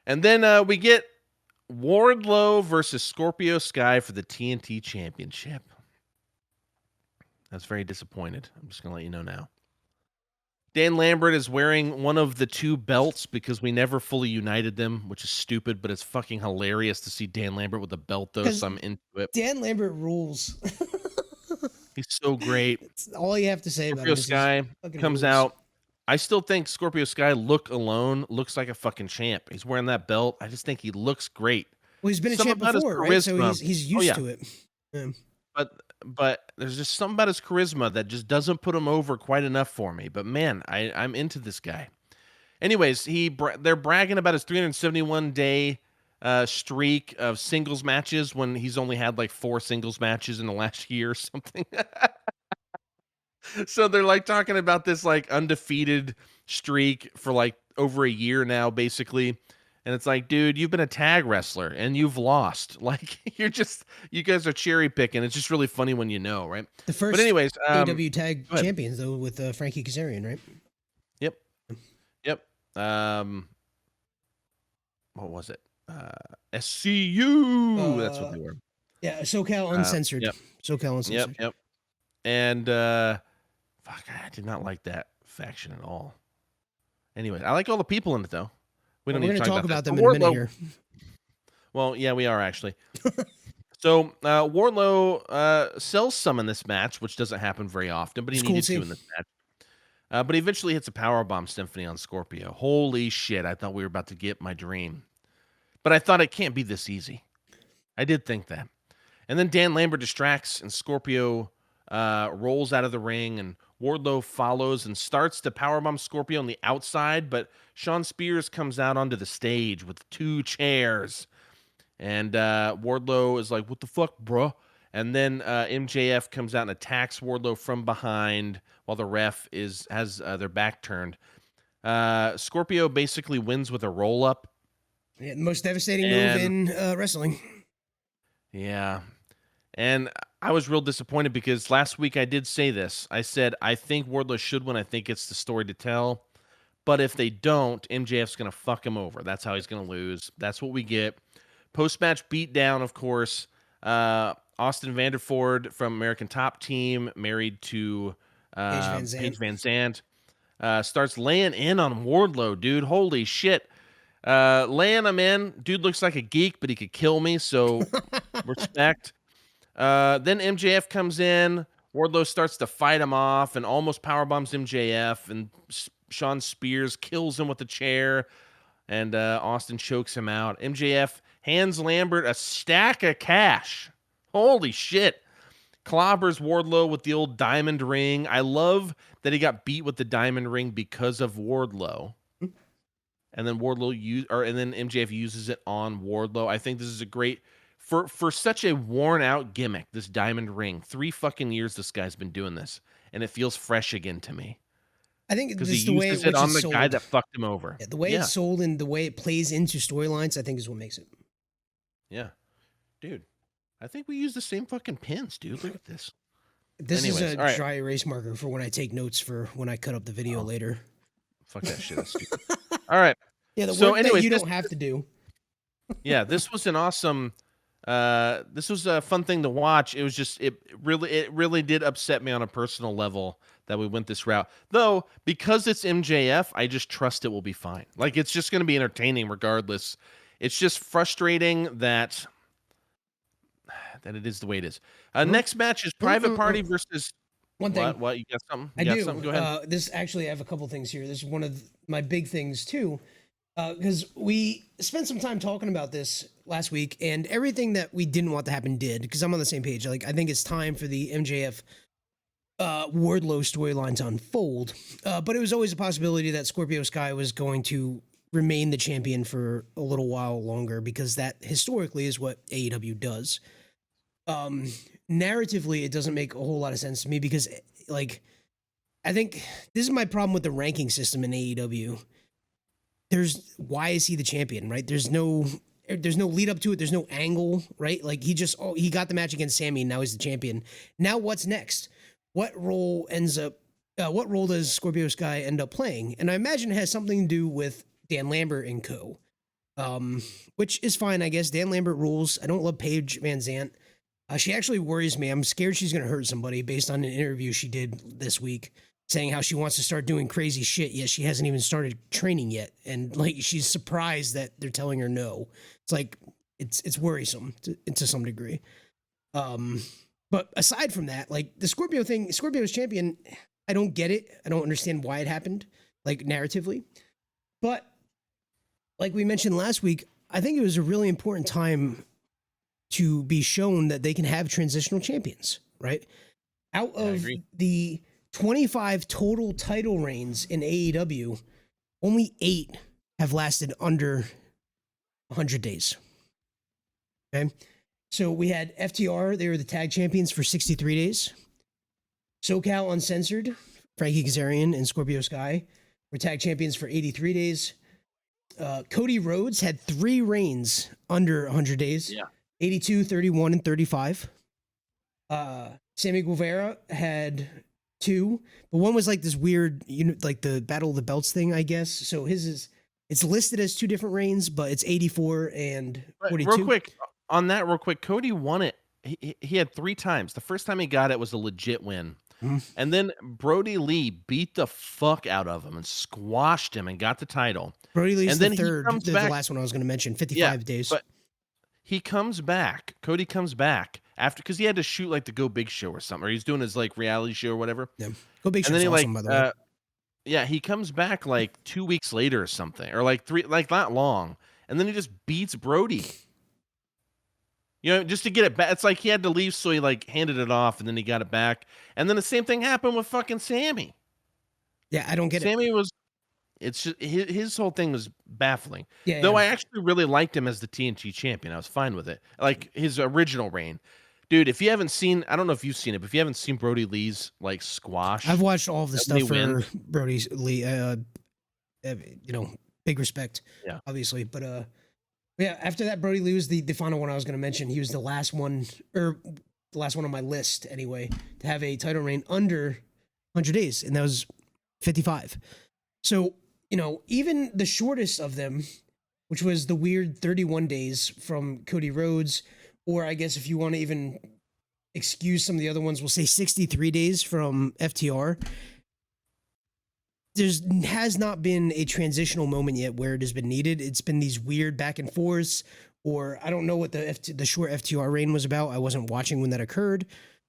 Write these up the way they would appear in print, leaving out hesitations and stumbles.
And then we get Wardlow versus Scorpio Skye for the TNT Championship. That's very disappointed. I'm just going to let you know now. Dan Lambert is wearing one of the two belts because we never fully united them, which is stupid, but it's fucking hilarious to see Dan Lambert with a belt, though, so I'm into it. Dan Lambert rules. He's so great. That's all you have to say Scorpio about him. Skye comes rules. out. I still think Scorpio Skye look alone looks like a fucking champ. He's wearing that belt. I just think he looks great. Well, he's been a champ before, right? So he's used to it. Yeah. But there's just something about his charisma that just doesn't put him over quite enough for me. But man, I'm into this guy. Anyways, they're bragging about his 371-day streak of singles matches when he's only had like 4 singles matches in the last year or something. So they're like talking about this like undefeated streak for like over a year now, basically. And it's like, dude, you've been a tag wrestler and you've lost. Like, you guys are cherry picking. It's just really funny when you know, right? The first but anyways, AEW tag champions, though, with Frankie Kazarian, right? Yep. What was it? SCU. That's what they were. Yeah, SoCal Uncensored. Yep. SoCal Uncensored. Yep. And, fuck, I did not like that faction at all. Anyways, I like all the people in it, though. We're going to talk about them in a minute here. Well, yeah, we are actually. So Wardlow sells some in this match, which doesn't happen very often, but he needed to in this match. But he eventually hits a powerbomb symphony on Scorpio. Holy shit, I thought we were about to get my dream. But I thought it can't be this easy. I did think that. And then Dan Lambert distracts, and Scorpio rolls out of the ring, and Wardlow follows and starts to powerbomb Scorpio on the outside, but Shawn Spears comes out onto the stage with 2 chairs. And Wardlow is like, what the fuck, bro? And then MJF comes out and attacks Wardlow from behind while the ref has their back turned. Scorpio basically wins with a roll-up. Yeah, the most devastating move in wrestling. Yeah. And I was real disappointed because last week I did say this. I said, I think Wardlow should win. I think it's the story to tell. But if they don't, MJF's going to fuck him over. That's how he's going to lose. That's what we get. Post-match beatdown, of course. Austin Vanderford from American Top Team, married to Paige Van Zandt, starts laying in on Wardlow, dude. Holy shit. Laying him in. Dude looks like a geek, but he could kill me, so respect. Then MJF comes in. Wardlow starts to fight him off and almost powerbombs MJF, and Shawn Spears kills him with a chair, and Austin chokes him out. MJF hands Lambert a stack of cash. Holy shit. Clobbers Wardlow with the old diamond ring. I love that he got beat with the diamond ring because of Wardlow. And then MJF uses it on Wardlow. I think this is a great for such a worn out gimmick, this diamond ring. 3 fucking years this guy's been doing this, and it feels fresh again to me. I think because he uses it on the guy that fucked him over. Yeah, the way it's sold and the way it plays into storylines, I think is what makes it. Yeah. Dude, I think we use the same fucking pins, dude. Look at this. This is a dry erase marker for when I take notes for when I cut up the video later. Fuck that shit. That's stupid. All right. Yeah, the work that you don't have to do. Yeah, this was an awesome. This was a fun thing to watch. It was just it really did upset me on a personal level that we went this route. Though because it's MJF, I just trust it will be fine. Like it's just going to be entertaining regardless. It's just frustrating that it is the way it is. Next match is Private Party versus. One thing. What? You got something? I do. Go ahead. This actually, I have a couple things here. This is one of my big things too, because we spent some time talking about this last week, and everything that we didn't want to happen did. Because I'm on the same page. Like I think it's time for the MJF Wardlow storyline to unfold. But it was always a possibility that Scorpio Skye was going to remain the champion for a little while longer, because that historically is what AEW does. Narratively, it doesn't make a whole lot of sense to me because, like, I think this is my problem with the ranking system in AEW. Why is he the champion, right? There's no lead up to it. There's no angle, right? Like he got the match against Sammy and now he's the champion. Now what's next? What role does Scorpio Skye end up playing? And I imagine it has something to do with Dan Lambert and co. Which is fine, I guess. Dan Lambert rules. I don't love Paige Van Zant. She actually worries me. I'm scared she's going to hurt somebody based on an interview she did this week, saying how she wants to start doing crazy shit, yet she hasn't even started training yet. And like she's surprised that they're telling her no. It's like it's worrisome to some degree. But aside from that, like the Scorpio thing, Scorpio's champion, I don't get it. I don't understand why it happened, like narratively. But like we mentioned last week, I think it was a really important time to be shown that they can have transitional champions, right? Out Yeah, I of agree. the 25 total title reigns in AEW, only 8 have lasted under 100 days. Okay. So we had FTR, they were the tag champions for 63 days. SoCal Uncensored, Frankie Kazarian and Scorpio Skye were tag champions for 83 days. Cody Rhodes had 3 reigns under 100 days. Yeah. 82, 31, and 35. Sammy Guevara had 2, but one was like this weird, like the Battle of the Belts thing, I guess. So his is, it's listed as 2 different reigns, but it's 84 and 42. Real quick on that, real quick. Cody won it. He had 3 times. The first time he got it was a legit win. And then Brody Lee beat the fuck out of him and squashed him and got the title. Brody Lee's And then the he third, comes the back. last one I was going to mention, 55 Yeah, days. but he comes back. Cody comes back after because he had to shoot like the Go Big show or something, or he's doing his like reality show or whatever. Yeah. Go Big And then Show's he awesome, by the way. yeah, he comes back like 2 weeks later or something, or like 3, like not long, and then he just beats Brody. Just to get it back. It's like he had to leave, so he like handed it off, and then he got it back. And then the same thing happened with fucking Sammy. Yeah, I don't get it. Sammy was. It's just his whole thing was baffling. Yeah, Though yeah. I actually really liked him as the TNT champion. I was fine with it. Like his original reign. Dude, if you haven't seen, I don't know if you've seen it, but if you haven't seen Brody Lee's like squash, I've watched all of the when stuff he for wins. Brody Lee. Big respect, Yeah. obviously. But yeah, after that, Brody Lee was the final one I was going to mention. He was the last one, or the last one on my list anyway, to have a title reign under 100 days, and that was 55. So, even the shortest of them, which was the weird 31 days from Cody Rhodes, or I guess if you want to even excuse some of the other ones, we'll say 63 days from FTR. There has not been a transitional moment yet where it has been needed. It's been these weird back and forths, or I don't know what the short FTR reign was about. I wasn't watching when that occurred.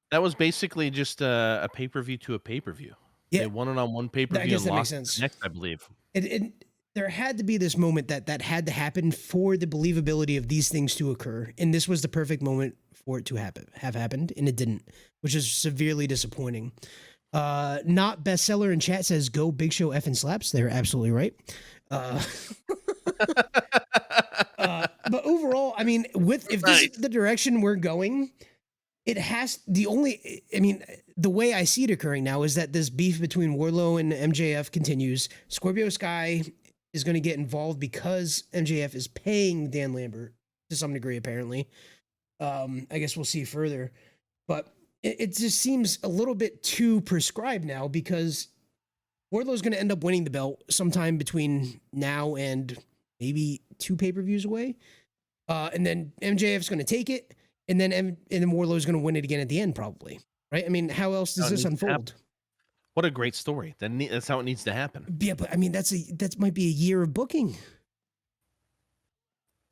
That was basically just a pay-per-view to a pay-per-view. Yeah. They won it on one pay-per-view I guess and that makes lost sense. the next, I believe. There had to be this moment that had to happen for the believability of these things to occur, and this was the perfect moment for it to have happened, and it didn't, which is severely disappointing. Not bestseller in chat says go Big Show effing slaps. They're absolutely right. But overall, I mean, if this is the direction we're going, it has the way I see it occurring now is that this beef between Wardlow and MJF continues. Scorpio Skye is going to get involved because MJF is paying Dan Lambert to some degree, apparently. I guess we'll see further, but it just seems a little bit too prescribed now because Wardlow's going to end up winning the belt sometime between now and maybe 2 pay-per-views away. And then MJF's going to take it, and then Wardlow's going to win it again at the end, probably. Right? I mean, how else does this unfold? What a great story. That's how it needs to happen. Yeah, but I mean, that might be a year of booking.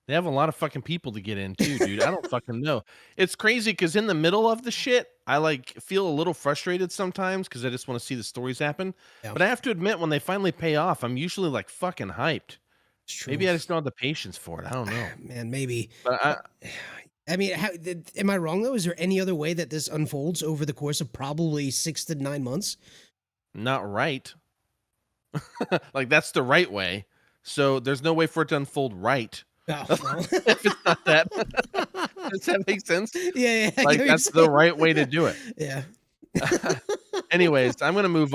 They have a lot of fucking people to get in too, dude. I don't fucking know. It's crazy because in the middle of the shit, I like feel a little frustrated sometimes because I just want to see the stories happen. Yeah. But I have to admit, when they finally pay off, I'm usually like fucking hyped. It's true. Maybe I just don't have the patience for it. I don't know. Man, maybe. But I mean, am I wrong though? Is there any other way that this unfolds over the course of probably 6 to 9 months? Not right. Like that's the right way. So there's no way for it to unfold right. Oh, well. If it's not that. Does that make sense? Yeah. Like that's the right way to do it. Yeah. Anyways, I'm gonna move on.